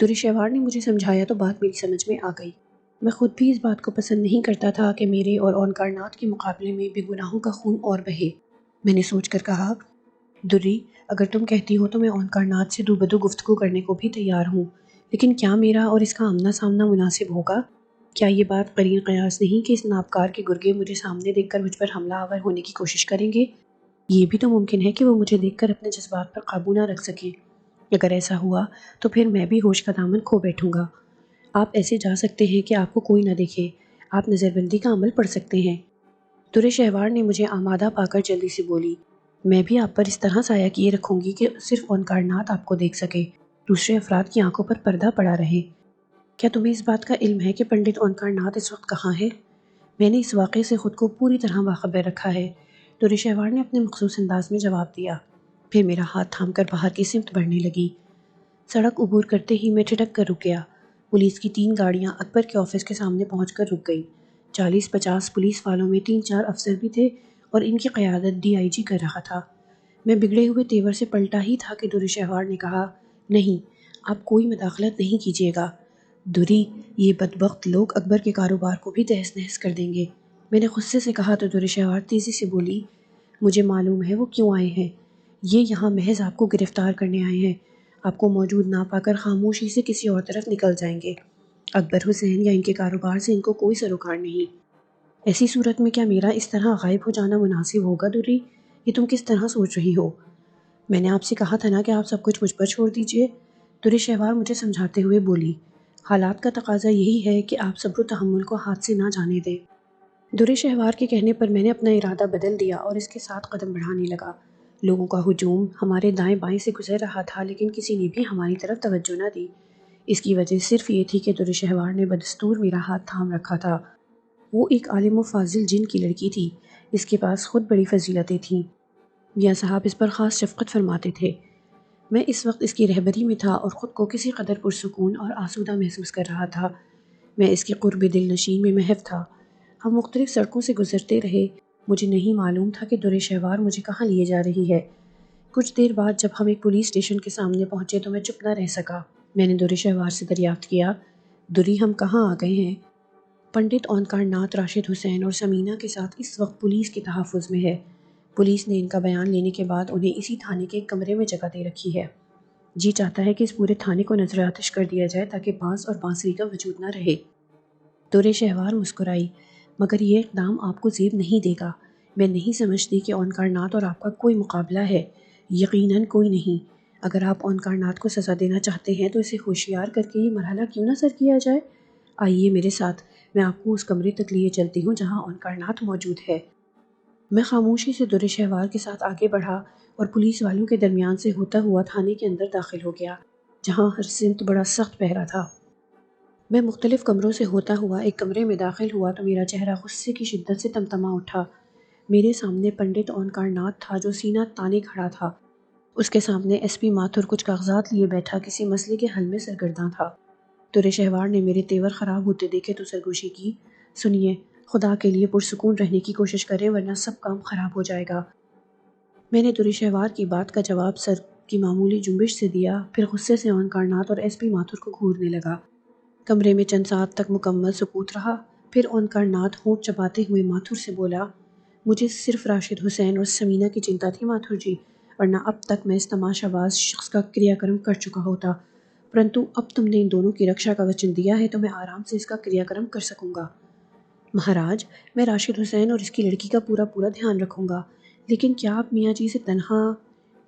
در شہوار نے مجھے سمجھایا تو بات میری سمجھ میں آ گئی۔ میں خود بھی اس بات کو پسند نہیں کرتا تھا کہ میرے اور اونکارناتھ کے مقابلے میں بے گناہوں کا خون اور بہے۔ میں نے سوچ کر کہا، دری، اگر تم کہتی ہو تو میں اونکارناتھ سے روبرو گفتگو کرنے کو بھی تیار ہوں، لیکن کیا میرا اور اس کا آمنا سامنا مناسب ہوگا؟ کیا یہ بات قرین قیاس نہیں کہ اس نابکار کے گرگے مجھے سامنے دیکھ کر مجھ پر حملہ آور ہونے کی کوشش کریں گے؟ یہ بھی تو ممکن ہے کہ وہ مجھے دیکھ کر اپنے جذبات پر قابو نہ رکھ سکیں۔ اگر ایسا ہوا تو پھر میں بھی ہوش کا دامن کھو بیٹھوں گا۔ آپ ایسے جا سکتے ہیں کہ آپ کو کوئی نہ دیکھے، آپ نظر بندی کا عمل پڑھ سکتے ہیں۔ در شہوار نے مجھے آمادہ پا کر جلدی سے بولی، میں بھی آپ پر اس طرح سایہ کیے رکھوں گی کہ صرف اونکارناتھ آپ کو دیکھ سکے، دوسرے افراد کی آنکھوں پر پردہ پڑا رہے۔ کیا تمہیں اس بات کا علم ہے کہ پنڈت اونکارناتھ اس وقت کہاں ہے؟ میں نے اس واقعے سے خود کو پوری طرح باخبر رکھا ہے، دور شہوار نے اپنے مخصوص انداز میں جواب دیا۔ پھر میرا ہاتھ تھام کر باہر کی سمت بڑھنے لگی۔ سڑک عبور کرتے ہی میں ٹھٹک کر رک گیا۔ پولیس کی 3 گاڑیاں اکبر کے آفس کے سامنے پہنچ کر رک گئیں۔ 40-50 پولیس والوں میں 3-4 افسر بھی تھے اور ان کی قیادت DIG کر رہا تھا۔ میں بگڑے ہوئے تیور سے پلٹا ہی تھا کہ دور شہوار نے کہا، نہیں، آپ کوئی مداخلت نہیں کیجیے گا۔ دوری، یہ بدبخت لوگ اکبر کے کاروبار کو بھی تہس نہس کر دیں گے۔ میں نے غصے سے کہا تو دور شہوار تیزی سے بولی، مجھے معلوم ہے وہ کیوں آئے ہیں۔ یہ یہاں محض آپ کو گرفتار کرنے آئے ہیں۔ آپ کو موجود نہ پا کر خاموشی سے کسی اور طرف نکل جائیں گے۔ اکبر حسین یا ان کے کاروبار سے ان کو کوئی سروکار نہیں۔ ایسی صورت میں کیا میرا اس طرح غائب ہو جانا مناسب ہوگا دوری؟ یہ تم کس طرح سوچ رہی ہو؟ میں نے آپ سے کہا تھا نا کہ آپ سب کچھ مجھ پر چھوڑ دیجئے۔ دور شہوار مجھے سمجھاتے ہوئے بولی، حالات کا تقاضا یہی ہے کہ آپ صبر و تحمل کو ہاتھ سے نہ جانے دیں۔ دور شہوار کے کہنے پر میں نے اپنا ارادہ بدل دیا اور اس کے ساتھ قدم بڑھانے لگا۔ لوگوں کا ہجوم ہمارے دائیں بائیں سے گزر رہا تھا لیکن کسی نے بھی ہماری طرف توجہ نہ دی۔ اس کی وجہ صرف یہ تھی کہ دور شہوار نے بدستور میرا ہاتھ تھام رکھا تھا۔ وہ ایک عالم و فاضل جن کی لڑکی تھی، اس کے پاس خود بڑی فضیلتیں تھیں۔ میاں صاحب اس پر خاص شفقت فرماتے تھے۔ میں اس وقت اس کی رہبری میں تھا اور خود کو کسی قدر پرسکون اور آسودہ محسوس کر رہا تھا۔ میں اس کے قرب دل نشین میں محو تھا۔ ہم مختلف سڑکوں سے گزرتے رہے۔ مجھے نہیں معلوم تھا کہ دور شہوار مجھے کہاں لیے جا رہی ہے۔ کچھ دیر بعد جب ہم ایک پولیس اسٹیشن کے سامنے پہنچے تو میں چپ نہ رہ سکا۔ میں نے دور شہوار سے دریافت کیا، دوری، ہم کہاں آ گئے ہیں؟ پنڈت اونکار ناتھ راشد حسین اور سمینہ کے ساتھ اس وقت پولیس کے تحفظ میں ہے۔ پولیس نے ان کا بیان لینے کے بعد انہیں اسی تھانے کے ایک کمرے میں جگہ دے رکھی ہے۔ جی چاہتا ہے کہ اس پورے تھانے کو نظر آتش کر دیا جائے تاکہ بانس اور بانسری کا وجود نہ رہے۔ دور شہوار مسکرائی، مگر یہ اقدام آپ کو زیب نہیں دے گا۔ میں نہیں سمجھتی کہ اونکار ناتھ اور آپ کا کوئی مقابلہ ہے۔ یقیناً کوئی نہیں۔ اگر آپ اونکار ناتھ کو سزا دینا چاہتے ہیں تو اسے ہوشیار کر کے یہ مرحلہ کیوں نہ سر کیا جائے؟ آئیے میرے ساتھ، میں آپ کو اس کمرے تک لیے چلتی ہوں جہاں اونکار ناتھ موجود ہے۔ میں خاموشی سے دور شہوار کے ساتھ آگے بڑھا اور پولیس والوں کے درمیان سے ہوتا ہوا تھانے کے اندر داخل ہو گیا، جہاں ہر سمت بڑا سخت پہرا تھا۔ میں مختلف کمروں سے ہوتا ہوا ایک کمرے میں داخل ہوا تو میرا چہرہ غصے کی شدت سے تمتما اٹھا۔ میرے سامنے پنڈت اونکار ناتھ تھا جو سینہ تانے کھڑا تھا۔ اس کے سامنے SP ماتھر کچھ کاغذات لیے بیٹھا کسی مسئلے کے حل میں سرگرداں تھا۔ دور شہوار نے میرے تیور خراب ہوتے دیکھے تو سرگوشی کی، سنیے، خدا کے لیے پرسکون رہنے کی کوشش کریں ورنہ سب کام خراب ہو جائے گا۔ میں نے دور شہوار کی بات کا جواب سر کی معمولی جنبش سے دیا، پھر غصے سے اونکار ناتھ اور SP ماتھر کو گھورنے لگا۔ کمرے میں چند ساعت تک مکمل سکوت رہا۔ پھر اونکار ناتھ ہونٹ چباتے ہوئے ماتھر سے بولا، مجھے صرف راشد حسین اور سمینہ کی چنتا تھی ماتھر جی، ورنہ اب تک میں اس تماشا باز شخص کا کریا کرم کر چکا ہوتا، پرنتو اب تم نے ان دونوں کی رکشا کا وچن دیا ہے تو میں آرام سے اس کا کریا کرم کر سکوں گا۔ مہاراج، میں راشد حسین اور اس کی لڑکی کا پورا دھیان رکھوں گا، لیکن کیا آپ میاں جی سے تنہا؟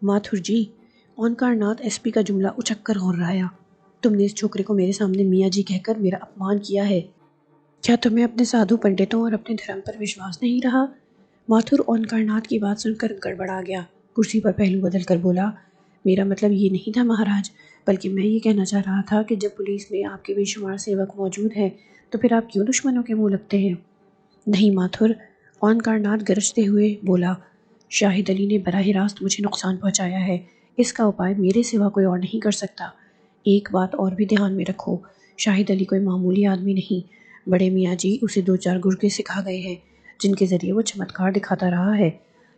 ماتھر جی، اونکار ناتھ SP کا جملہ اچک کر غرایا، تم نے اس چھوکرے کو میرے سامنے میاں جی کہہ کر میرا اپمان کیا ہے۔ کیا تمہیں اپنے سادھو پنڈتوں اور اپنے دھرم پر وشواس نہیں رہا؟ ماتھر اونکار ناتھ کی بات سن کر گڑبڑا گیا، کرسی پر پہلو بدل کر بولا، میرا مطلب یہ نہیں تھا مہاراج، بلکہ میں یہ کہنا چاہ رہا تھا کہ جب پولیس میں آپ کے بے شمار سیوک موجود ہیں تو پھر آپ کیوں دشمنوں کے منہ لگتے ہیں؟ نہیں ماتھر، اونکار ناتھ گرجتے ہوئے بولا، شاہد علی نے براہ راست مجھے نقصان پہنچایا ہے، اس کا اپائے میرے سوا کوئی اور نہیں کر سکتا۔ ایک بات اور بھی دھیان میں رکھو، شاہد علی کوئی معمولی آدمی نہیں، بڑے میاں جی اسے 2-4 گرگے سکھا گئے ہیں جن کے ذریعے وہ چمتکار دکھاتا رہا ہے،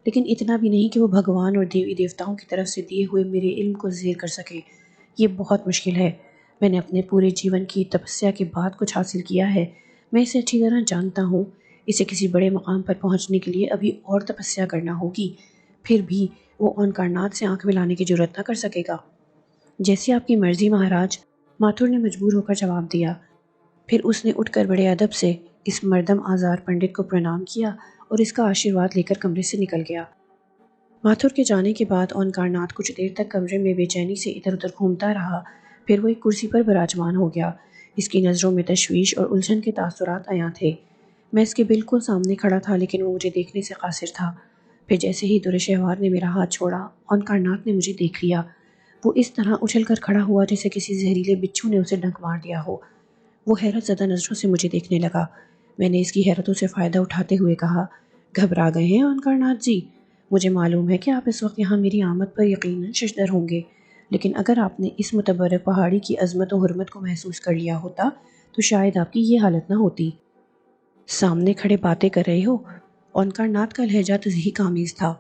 لیکن اتنا بھی نہیں کہ وہ بھگوان اور دیوی دیوتاؤں کی طرف سے دیے ہوئے میرے علم کو زیر کر سکے۔ یہ بہت مشکل ہے۔ میں نے اپنے پورے جیون کی تپسیا کے بعد کچھ حاصل کیا ہے، میں اسے اچھی طرح جانتا ہوں، اسے کسی بڑے مقام پر پہنچنے کے لیے ابھی اور تپسیا کرنا ہوگی، پھر بھی وہ اونکار ناتھ سے آنکھ ملانے کی جرات نہ کر سکے گا۔ جیسی آپ کی مرضی مہاراج، ماتھر نے مجبور ہو کر جواب دیا۔ پھر اس نے اٹھ کر بڑے ادب سے اس مردم آزار پنڈت کو پرنام کیا اور اس کا آشیرواد لے کر کمرے سے نکل گیا۔ ماتھر کے جانے کے بعد اونکار ناتھ کچھ دیر تک کمرے میں بے چینی سے ادھر ادھر گھومتا رہا، پھر وہ ایک کرسی پر براجمان ہو گیا۔ اس کی نظروں میں تشویش اور الجھن کے تاثرات عیاں تھے۔ میں اس کے بالکل سامنے کھڑا تھا لیکن وہ مجھے دیکھنے سے قاصر تھا۔ پھر جیسے ہی دور شہوار نے میرا ہاتھ چھوڑا، اونکار ناتھ نے مجھے دیکھ لیا۔ وہ اس طرح اچھل کر کھڑا ہوا جیسے کسی زہریلے بچھو نے اسے ڈنک مار دیا ہو۔ وہ حیرت زدہ نظروں سے مجھے دیکھنے لگا۔ میں نے اس کی حیرتوں سے فائدہ اٹھاتے ہوئے کہا، گھبرا گئے ہیں اونکارناتھ جی؟ مجھے معلوم ہے کہ آپ اس وقت یہاں میری آمد پر یقیناً ششدر ہوں گے، لیکن اگر آپ نے اس متبرک پہاڑی کی عظمت و حرمت کو محسوس کر لیا ہوتا تو شاید آپ کی یہ حالت نہ ہوتی۔ سامنے کھڑے باتیں کر رہے ہو؟ اونکارناتھ کا لہجہ تضحیک آمیز تھا۔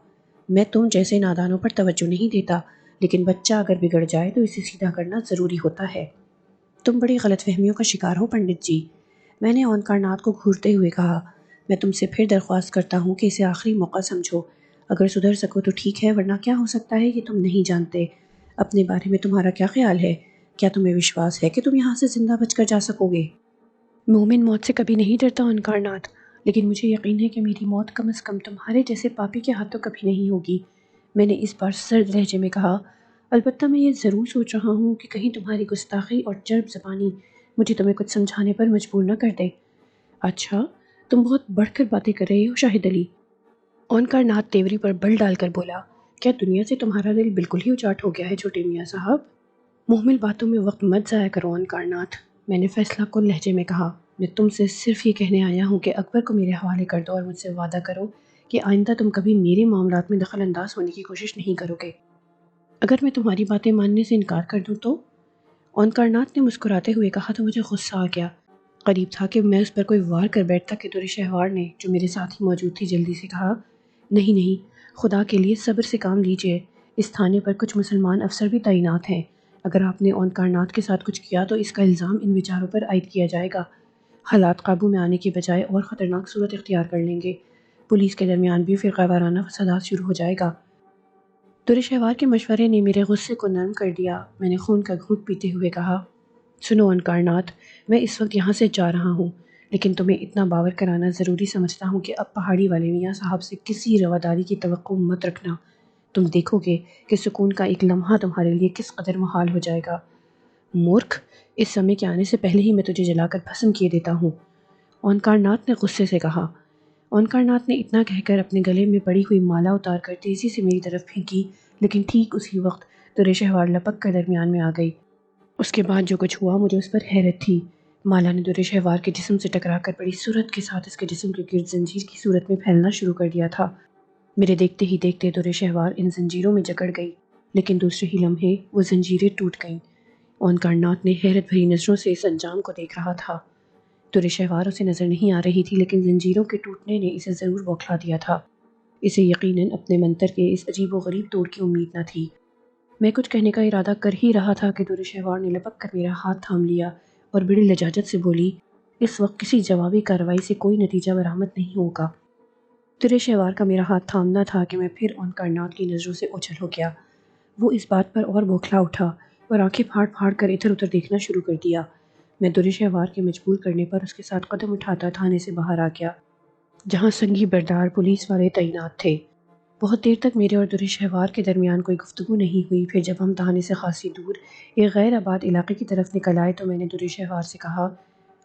میں تم جیسے نادانوں پر توجہ نہیں دیتا، لیکن بچہ اگر بگڑ جائے تو اسے سیدھا کرنا ضروری ہوتا ہے۔ تم بڑی غلط فہمیوں کا شکار ہو پنڈت جی، میں نے اونکارناتھ کو گھورتے ہوئے کہا۔ میں تم سے پھر درخواست کرتا ہوں کہ اسے آخری موقع سمجھو، اگر سدھر سکو تو ٹھیک ہے، ورنہ کیا ہو سکتا ہے یہ تم نہیں جانتے۔ اپنے بارے میں تمہارا کیا خیال ہے؟ کیا تمہیں وشواس ہے کہ تم یہاں سے زندہ بچ کر جا سکو گے؟ مومن موت سے کبھی نہیں ڈرتا اونکارناتھ، لیکن مجھے یقین ہے کہ میری موت کم از کم تمہارے جیسے پاپی کے ہاتھوں کبھی نہیں ہوگی، میں نے اس بار سرد لہجے میں کہا۔ البتہ میں یہ ضرور سوچ رہا ہوں کہ کہیں تمہاری گستاخی اور چرب زبانی مجھے تمہیں کچھ سمجھانے پر مجبور نہ کر دے۔ اچھا، تم بہت بڑھ کر باتیں کر رہی ہو شاہد علی، اونکارناتھ تیوری پر بل ڈال کر بولا۔ کیا دنیا سے تمہارا دل بالکل ہی اچاٹ ہو گیا ہے چھوٹے میاں صاحب؟ محمل باتوں میں وقت مت ضائع کرو اونکارناتھ، میں نے فیصلہ کن لہجے میں کہا۔ میں تم سے صرف یہ کہنے آیا ہوں کہ اکبر کو میرے حوالے کر دو اور مجھ سے وعدہ کرو کہ آئندہ تم کبھی میرے معاملات میں دخل انداز ہونے کی کوشش نہیں کرو گے۔ اگر میں تمہاری باتیں ماننے سے انکار کر دوں تو؟ اونکارناتھ نے مسکراتے ہوئے کہا تو مجھے غصہ آ گیا۔ قریب تھا کہ میں اس پر کوئی وار کر بیٹھتا کہ دور شہوار نے، جو میرے ساتھ ہی موجود تھی، جلدی سے کہا، نہیں نہیں، خدا کے لیے صبر سے کام لیجئے، اس تھانے پر کچھ مسلمان افسر بھی تعینات ہیں، اگر آپ نے اونکارناتھ کے ساتھ کچھ کیا تو اس کا الزام ان بیچاروں پر عائد کیا جائے گا، حالات قابو میں آنے کے بجائے اور خطرناک صورت اختیار کر لیں گے، پولیس کے درمیان بھی فرقہ وارانہ فسادات شروع ہو جائے گا۔ دور شہوار کے مشورے نے میرے غصے کو نرم کر دیا، میں نے خون کا گھونٹ پیتے ہوئے کہا، سنو اونکارناتھ، میں اس وقت یہاں سے جا رہا ہوں، لیکن تمہیں اتنا باور کرانا ضروری سمجھتا ہوں کہ اب پہاڑی والے میاں صاحب سے کسی رواداری کی توقع مت رکھنا، تم دیکھو گے کہ سکون کا ایک لمحہ تمہارے لیے کس قدر محال ہو جائے گا۔ مورکھ، اس سمے کے آنے سے پہلے ہی میں تجھے جلا کر بھسم کیے دیتا ہوں، اونکارناتھ نے غصے سے کہا۔ اونکارناتھ نے اتنا کہہ کر اپنے گلے میں پڑی ہوئی مالا اتار کر تیزی سے میری طرف پھینکی، لیکن ٹھیک اسی وقت دور شہوار لپک کر درمیان میں آ گئی۔ اس کے بعد جو کچھ ہوا مجھے اس پر حیرت تھی۔ مالا نے دور شہوار کے جسم سے ٹکرا کر بڑی سرعت کے ساتھ اس کے جسم کے گرد زنجیر کی صورت میں پھیلنا شروع کر دیا تھا۔ میرے دیکھتے ہی دیکھتے دور شہوار ان زنجیروں میں جکڑ گئی، لیکن دوسرے ہی لمحے وہ زنجیریں ٹوٹ گئیں۔ اونکارناتھ نے حیرت بھری نظروں سے اس انجام کو دیکھ رہا تھا۔ دور شہوار اسے نظر نہیں آ رہی تھی، لیکن زنجیروں کے ٹوٹنے نے اسے ضرور بوکھلا دیا تھا۔ اسے یقیناً اپنے منتر کے اس عجیب و غریب توڑ کی امید نہ تھی۔ میں کچھ کہنے کا ارادہ کر ہی رہا تھا کہ دور شہوار نے لپک کر میرا ہاتھ تھام لیا اور بڑی لجاجت سے بولی، اس وقت کسی جوابی کارروائی سے کوئی نتیجہ برآمد نہیں ہوگا۔ دور شہوار کا میرا ہاتھ تھامنا تھا کہ میں پھر اونکارناتھ کی نظروں سے اوجھل ہو گیا۔ وہ اس بات پر اور بوکھلا اٹھا اور آنکھیں پھاڑ پھاڑ کر ادھر ادھر دیکھنا شروع کر دیا۔ میں دور شہوار کے مجبور کرنے پر اس کے ساتھ قدم اٹھاتا تھانے سے باہر آ گیا، جہاں سنگی بردار پولیس والے تعینات تھے۔ بہت دیر تک میرے اور دور شہوار کے درمیان کوئی گفتگو نہیں ہوئی، پھر جب ہم تھانے سے خاصی دور ایک غیر آباد علاقے کی طرف نکل آئے تو میں نے دور شہوار سے کہا،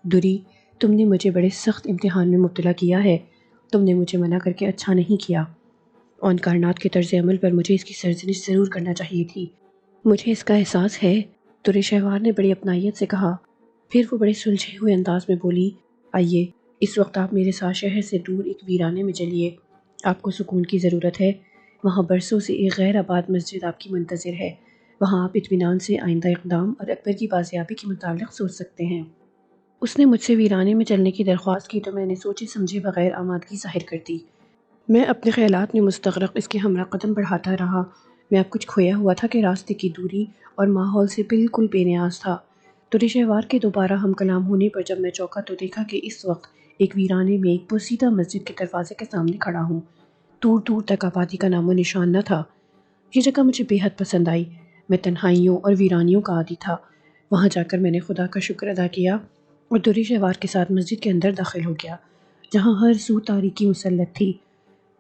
دوری، تم نے مجھے بڑے سخت امتحان میں مبتلا کیا ہے، تم نے مجھے منع کر کے اچھا نہیں کیا۔ اونکارناتھ کے طرز عمل پر مجھے اس کی سرزنش ضرور کرنا چاہیے تھی، مجھے اس کا احساس ہے، دور شہوار نے بڑی اپنائیت سے کہا۔ پھر وہ بڑے سلجھے ہوئے انداز میں بولی، آئیے، اس وقت آپ میرے ساتھ شہر سے دور ایک ویرانے میں چلیے، آپ کو سکون کی ضرورت ہے، وہاں برسوں سے ایک غیر آباد مسجد آپ کی منتظر ہے، وہاں آپ اطمینان سے آئندہ اقدام اور اکبر کی بازیابی کے متعلق سوچ سکتے ہیں۔ اس نے مجھ سے ویرانے میں چلنے کی درخواست کی تو میں نے سوچے سمجھے بغیر آمادگی ظاہر کر دی۔ میں اپنے خیالات میں مستغرق اس کے ہمراہ قدم بڑھاتا رہا۔ میں اب کچھ کھویا ہوا تھا کہ راستے کی دوری اور ماحول سے بالکل بے نیاز تھا۔ دور شہوار کے دوبارہ ہم کلام ہونے پر جب میں چوکا تو دیکھا کہ اس وقت ایک ویرانے میں ایک پوسیدہ مسجد کے دروازے کے سامنے کھڑا ہوں۔ دور دور تک آبادی کا نام و نشان نہ تھا۔ یہ جگہ مجھے بے حد پسند آئی۔ میں تنہائیوں اور ویرانیوں کا عادی تھا۔ وہاں جا کر میں نے خدا کا شکر ادا کیا اور دور شہوار کے ساتھ مسجد کے اندر داخل ہو گیا، جہاں ہر سو تاریکی مسلط تھی۔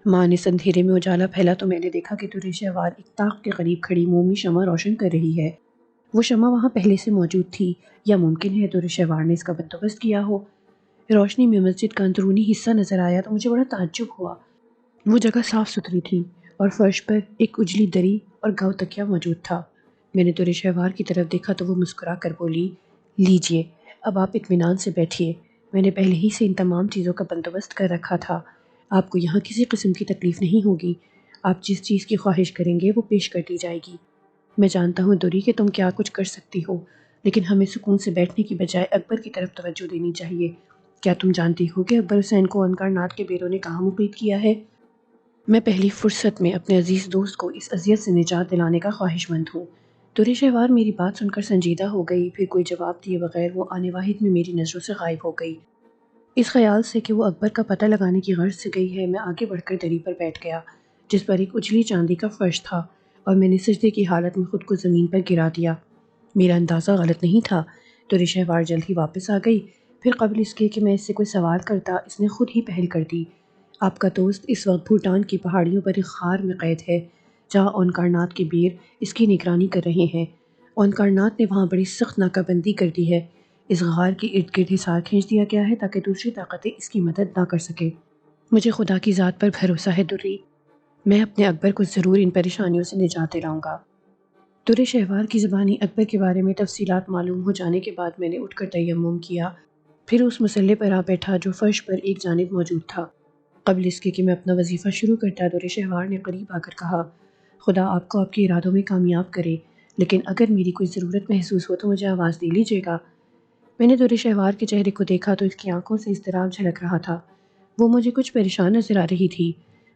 ماں نے اس اندھیرے میں اجالا پھیلا تو میں نے دیکھا کہ دور شہوار ایک طاق کے قریب کھڑی مومی شمع روشن کر رہی ہے۔ وہ شمع وہاں پہلے سے موجود تھی یا ممکن ہے دور شہوار نے اس کا بندوبست کیا ہو۔ روشنی میں مسجد کا اندرونی حصہ نظر آیا تو مجھے بڑا تعجب ہوا۔ وہ جگہ صاف ستھری تھی اور فرش پر ایک اجلی دری اور گاؤ تکیہ موجود تھا۔ میں نے دور شہوار کی طرف دیکھا تو وہ مسکرا کر بولی، لیجئے، اب آپ اطمینان سے بیٹھیے، میں نے پہلے ہی سے ان تمام چیزوں کا بندوبست کر رکھا تھا۔ آپ کو یہاں کسی قسم کی تکلیف نہیں ہوگی۔ آپ جس چیز کی خواہش کریں گے وہ پیش کر دی جائے گی۔ میں جانتا ہوں دوری کہ تم کیا کچھ کر سکتی ہو، لیکن ہمیں سکون سے بیٹھنے کی بجائے اکبر کی طرف توجہ دینی چاہیے۔ کیا تم جانتی ہو کہ اکبر حسین کو انکارنات کے بیروں نے کہاں مقید کیا ہے؟ میں پہلی فرصت میں اپنے عزیز دوست کو اس اذیت سے نجات دلانے کا خواہش مند ہوں۔ دور شہوار میری بات سن کر سنجیدہ ہو گئی، پھر کوئی جواب دیے بغیر وہ آنے واحد میں میری نظروں سے غائب ہو گئی۔ اس خیال سے کہ وہ اکبر کا پتہ لگانے کی غرض سے گئی ہے، میں آگے بڑھ کر دری پر بیٹھ گیا جس پر ایک اجلی چاندی کا فرش تھا، اور میں نے سجدے کی حالت میں خود کو زمین پر گرا دیا۔ میرا اندازہ غلط نہیں تھا۔ دور شہوار جلد ہی واپس آ گئی۔ پھر قبل اس کے کہ میں اس سے کوئی سوال کرتا، اس نے خود ہی پہل کر دی۔ آپ کا دوست اس وقت بھوٹان کی پہاڑیوں پر ایک غار میں قید ہے، جہاں اونکارنات کے بیر اس کی نگرانی کر رہے ہیں۔ اونکارنات نے وہاں بڑی سخت ناکہ بندی کر دی ہے۔ اس غار کے ارد گرد حصار کھینچ دیا گیا ہے تاکہ دوسری طاقتیں اس کی مدد نہ کر سکیں۔ مجھے خدا کی ذات پر بھروسہ ہے دوری، میں اپنے اکبر کو ضرور ان پریشانیوں سے نجات دلاؤں گا۔ دور شہوار کی زبانی اکبر کے بارے میں تفصیلات معلوم ہو جانے کے بعد میں نے اٹھ کر تیمم کیا، پھر اس مسلح پر آ بیٹھا جو فرش پر ایک جانب موجود تھا۔ قبل اس کے کہ میں اپنا وظیفہ شروع کرتا، دور شہوار نے قریب آ کر کہا، خدا آپ کو آپ کے ارادوں میں کامیاب کرے، لیکن اگر میری کوئی ضرورت محسوس ہو تو مجھے آواز دے لیجیے گا۔ میں نے دور شہوار کے چہرے کو دیکھا تو اس کی آنکھوں سے اضطراب جھلک رہا تھا۔ وہ مجھے کچھ پریشان نظر آ رہی تھی۔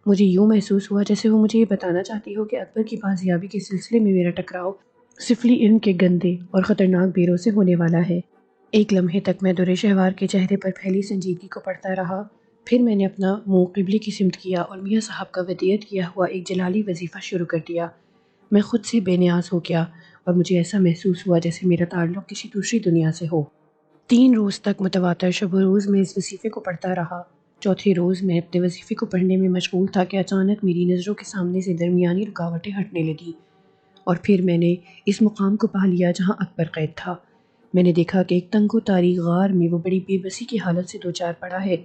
مجھے یوں محسوس ہوا جیسے وہ مجھے یہ بتانا چاہتی ہو کہ اکبر کی بازیابی کے سلسلے میں میرا ٹکراؤ سفلی علم کے گندے اور خطرناک بیروں سے ہونے والا ہے۔ ایک لمحے تک میں دور شہوار کے چہرے پر پھیلی سنجیدگی کو پڑھتا رہا، پھر میں نے اپنا منہ قبلے کی سمت کیا اور میاں صاحب کا ودیعت کیا ہوا ایک جلالی وظیفہ شروع کر دیا۔ میں خود سے بے نیاز ہو گیا اور مجھے ایسا محسوس ہوا جیسے میرا تعلق کسی دوسری دنیا سے ہو۔ 3 روز تک متواتر شب و روز میں اس وظیفے کو پڑھتا رہا۔ چوتھے روز میں اپنے وظیفے کو پڑھنے میں مشغول تھا کہ اچانک میری نظروں کے سامنے سے درمیانی رکاوٹیں ہٹنے لگیں، اور پھر میں نے اس مقام کو پا لیا جہاں اکبر قید تھا۔ میں نے دیکھا کہ ایک تنگ و تاریک غار میں وہ بڑی بے بسی کی حالت سے دوچار پڑا ہے۔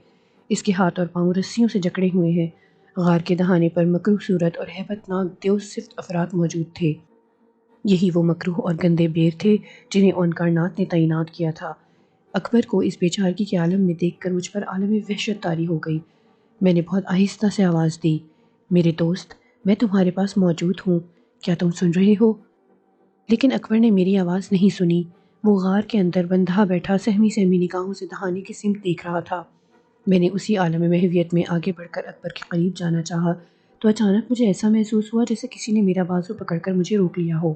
اس کے ہاتھ اور پاؤں رسیوں سے جکڑے ہوئے ہیں۔ غار کے دہانے پر مکروہ صورت اور ہیبت ناک دیو صفت افراد موجود تھے۔ یہی وہ مکروہ اور گندے بیر تھے جنہیں اونکارنات نے تعینات کیا تھا۔ اکبر کو اس بے چارگی کے عالم میں دیکھ کر مجھ پر عالم وحشت طاری ہو گئی۔ میں نے بہت آہستہ سے آواز دی، میرے دوست، میں تمہارے پاس موجود ہوں، کیا تم سن رہے ہو؟ لیکن اکبر نے میری آواز نہیں سنی۔ وہ غار کے اندر بندھا بیٹھا سہمی سہمی نگاہوں سے دہانے کی سمت دیکھ رہا تھا۔ میں نے اسی عالم محویت میں آگے بڑھ کر اکبر کے قریب جانا چاہا تو اچانک مجھے ایسا محسوس ہوا جیسے کسی نے میرا بازو پکڑ کر مجھے روک لیا ہو۔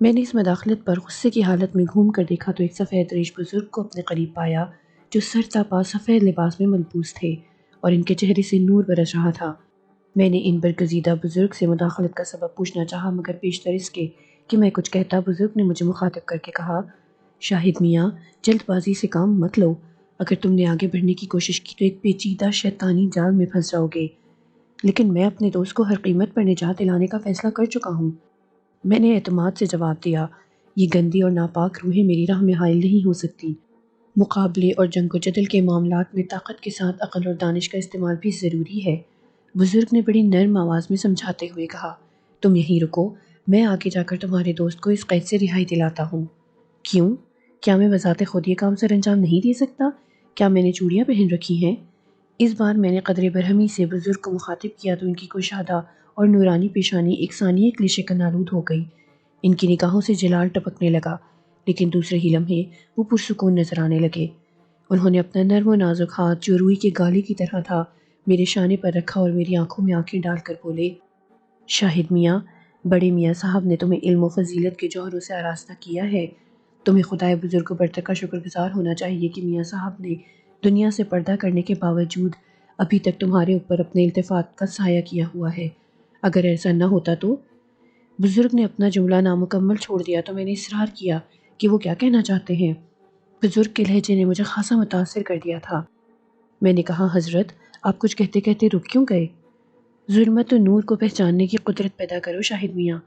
میں نے اس مداخلت پر غصے کی حالت میں گھوم کر دیکھا تو ایک سفید ریش بزرگ کو اپنے قریب پایا جو سر تا پا سفید لباس میں ملبوس تھے اور ان کے چہرے سے نور برس رہا تھا۔ میں نے ان برگزیدہ بزرگ سے مداخلت کا سبب پوچھنا چاہا، مگر پیشتر اس کے کہ میں کچھ کہتا بزرگ نے مجھے مخاطب کر کے کہا، شاہد میاں، جلد بازی سے کام مت لو، اگر تم نے آگے بڑھنے کی کوشش کی تو ایک پیچیدہ شیطانی جال میں پھنس جاؤ گے۔ لیکن میں اپنے دوست کو ہر قیمت پر نجات دلانے کا فیصلہ کر چکا ہوں۔ میں نے اعتماد سے جواب دیا، یہ گندی اور ناپاک روحیں میری راہ میں حائل نہیں ہو سکتی۔ مقابلے اور جنگ و جدل کے معاملات میں طاقت کے ساتھ عقل اور دانش کا استعمال بھی ضروری ہے۔ بزرگ نے بڑی نرم آواز میں سمجھاتے ہوئے کہا، تم یہیں رکو، میں آگے جا کر تمہارے دوست کو اس قید سے رہائی دلاتا ہوں۔ کیوں؟ کیا میں بذات خود یہ کام سر انجام نہیں دے سکتا؟ کیا میں نے چوڑیاں پہن رکھی ہیں؟ اس بار میں نے قدر برہمی سے بزرگ کو مخاطب کیا تو ان کی کشادہ اور نورانی پیشانی ایک ثانیے کے لیے شکن آلود ہو گئی۔ ان کی نگاہوں سے جلال ٹپکنے لگا، لیکن دوسرے ہی لمحے وہ پرسکون نظر آنے لگے۔ انہوں نے اپنا نرم و نازک ہاتھ جو روئی کے گالے کی طرح تھا میرے شانے پر رکھا اور میری آنکھوں میں آنکھیں ڈال کر بولے، شاہد میاں، بڑے میاں صاحب نے تمہیں علم و فضیلت کے جوہروں سے آراستہ کیا ہے۔ تمہیں خدائے بزرگ و برتر کا شکر گزار ہونا چاہیے کہ میاں صاحب نے دنیا سے پردہ کرنے کے باوجود ابھی تک تمہارے اوپر اپنے التفات کا سایہ کیا ہوا ہے۔ اگر ایسا نہ ہوتا تو؟ بزرگ نے اپنا جملہ نامکمل چھوڑ دیا تو میں نے اصرار کیا کہ وہ کیا کہنا چاہتے ہیں۔ بزرگ کے لہجے نے مجھے خاصا متاثر کر دیا تھا۔ میں نے کہا، حضرت، آپ کچھ کہتے کہتے رک کیوں گئے؟ ظلمت و نور کو پہچاننے کی قدرت پیدا کرو شاہد میاں۔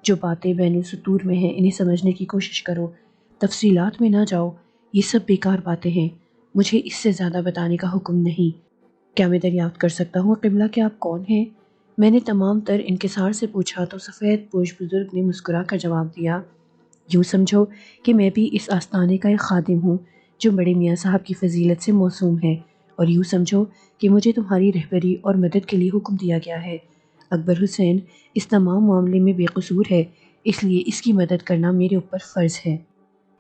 جو باتیں بین السطور میں ہیں انہیں سمجھنے کی کوشش کرو، تفصیلات میں نہ جاؤ۔ یہ سب بیکار باتیں ہیں، مجھے اس سے زیادہ بتانے کا حکم نہیں۔ کیا میں دریافت کر سکتا ہوں قبلہ کہ آپ کون ہیں؟ میں نے تمام تر انکسار سے پوچھا تو سفید پوش بزرگ نے مسکرا کر جواب دیا، یوں سمجھو کہ میں بھی اس آستانے کا ایک خادم ہوں جو بڑے میاں صاحب کی فضیلت سے موسوم ہے، اور یوں سمجھو کہ مجھے تمہاری رہبری اور مدد کے لیے حکم دیا گیا ہے۔ اکبر حسین اس تمام معاملے میں بے قصور ہے، اس لیے اس کی مدد کرنا میرے اوپر فرض ہے۔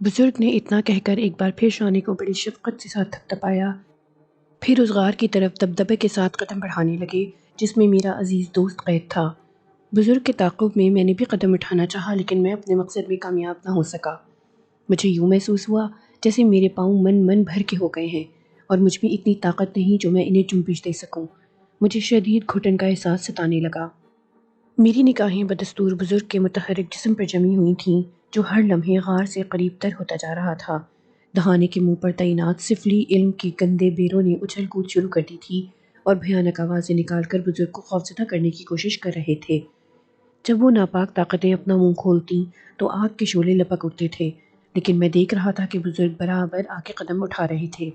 بزرگ نے اتنا کہہ کر ایک بار پھر شانے کو بڑی شفقت سے ساتھ تھپتھپایا، پھر اس غار کی طرف دبدبے کے ساتھ قدم بڑھانے لگے جس میں میرا عزیز دوست قید تھا۔ بزرگ کے تعاقب میں نے بھی قدم اٹھانا چاہا، لیکن میں اپنے مقصد میں کامیاب نہ ہو سکا۔ مجھے یوں محسوس ہوا جیسے میرے پاؤں من بھر کے ہو گئے ہیں اور مجھ میں اتنی طاقت نہیں جو میں انہیں جنبش دے سکوں۔ مجھے شدید گھٹن کا احساس ستانے لگا۔ میری نگاہیں بدستور بزرگ کے متحرک جسم پر جمی ہوئی تھیں، جو ہر لمحے غار سے قریب تر ہوتا جا رہا تھا۔ دہانے کے منہ پر تعینات سفلی علم کے گندے بیروں نے اچھل کود شروع کر دی تھی اور بھیانک آوازیں نکال کر بزرگ کو خوفزدہ کرنے کی کوشش کر رہے تھے۔ جب وہ ناپاک طاقتیں اپنا منہ کھولتیں تو آگ کے شعلے لپک اٹھتے تھے، لیکن میں دیکھ رہا تھا کہ بزرگ برابر آگے قدم اٹھا رہے تھے۔